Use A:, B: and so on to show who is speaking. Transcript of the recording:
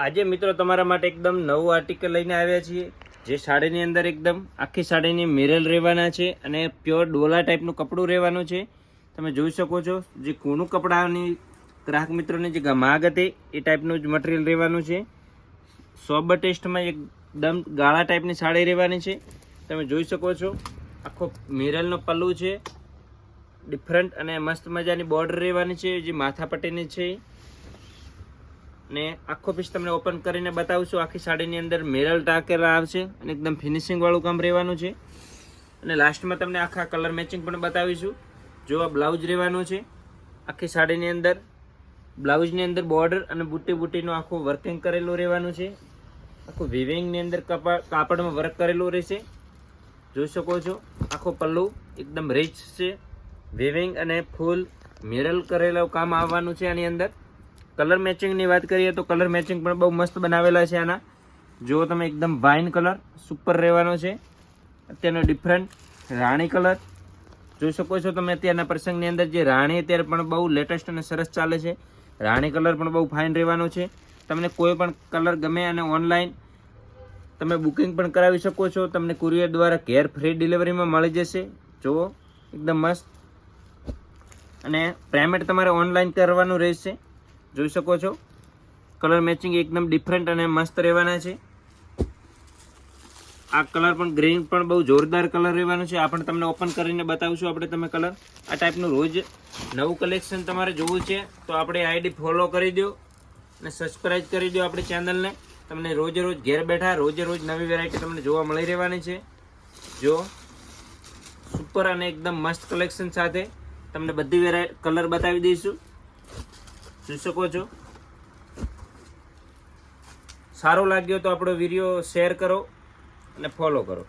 A: આજે મિત્રો તમારા માટે એકદમ નવું આર્ટિકલ લઈને આવ્યા છીએ, જે સાડીની અંદર એકદમ આખી સાડીની મિરર રહેવાના છે અને પ્યોર ડોલા ટાઈપનું કપડું રહેવાનું છે. તમે જોઈ શકો છો, જે કૂણું કપડાની ગ્રાહક મિત્રોની જે માંગ હતી એ ટાઈપનું જ મટીરિયલ રહેવાનું છે. સોબર ટેસ્ટમાં એકદમ ગાળા ટાઈપની સાડી રહેવાની છે. તમે જોઈ શકો છો, આખો મિરરનો પલ્લું છે, ડિફરન્ટ અને મસ્ત મજાની બોર્ડર રહેવાની છે, જે માથાપટ્ટીની છે. ને આખો પીસ તમને ઓપન કરીને બતાવશું. આખી સાડીની અંદર મિરર ટાંકેલા આવશે અને એકદમ ફિનિશિંગ વાળું કામ રહેવાનું છે. અને લાસ્ટમાં તમને આખા કલર મેચિંગ પણ બતાવીશું. જો આ બ્લાઉઝ રહેવાનું છે, આખી સાડીની અંદર બ્લાઉઝની અંદર બોર્ડર અને બુટ્ટીનું આખું વર્કિંગ કરેલું રહેવાનું છે. આખું વિવિંગની અંદર કાપડમાં વર્ક કરેલું રહેશે. જોઈ શકો છો, આખો પલ્લું એકદમ રીચ છે. વિવિંગ અને ફૂલ મિરર કરેલું કામ આવવાનું છે. આની અંદર કલર મેચિંગની વાત કરીએ તો કલર મેચિંગ પણ બહુ મસ્ત બનાવેલા છે. આના જો તમે એકદમ વાઇન કલર સુપર રહેવાનો છે. અત્યારનો ડિફરન્ટ રાણી કલર જોઈ શકો છો તમે. અત્યારના પ્રસંગની અંદર જે રાણી અત્યારે પણ બહુ લેટેસ્ટ અને સરસ ચાલે છે. રાણી કલર પણ બહુ ફાઇન રહેવાનો છે. તમને કોઈ પણ કલર ગમે અને ઓનલાઈન તમે બુકિંગ પણ કરાવી શકો છો. તમને કુરિયર દ્વારા ઘેર ફ્રી ડિલિવરીમાં મળી જશે. જુઓ એકદમ મસ્ત. અને પેમેન્ટ તમારે ઓનલાઈન કરવાનું રહેશે. જોઈ શકો છો, કલર મેચિંગ એકદમ ડિફરન્ટ અને મસ્ત રહેવાના છે. આ કલર પણ ગ્રીન પણ બહુ જોરદાર કલર રહેવાનો છે. આ પણ તમને ઓપન કરીને બતાવશું આપણે. તમે કલર આ ટાઈપનું રોજ નવું કલેક્શન તમારે જોવું છે તો આપણે આઈડી ફોલો કરી દો અને સબસ્ક્રાઈબ કરી દો આપણી ચેનલને. તમને રોજ ઘેર બેઠા રોજ નવી વેરાયટી તમને જોવા મળી રહેવાની છે. જો સુપર અને એકદમ મસ્ત કલેક્શન સાથે તમને બધી કલર બતાવી દઈશું. જોઈ શકો છો. સારો લાગ્યો તો આપણો વિડીયો શેર કરો અને ફોલો કરો.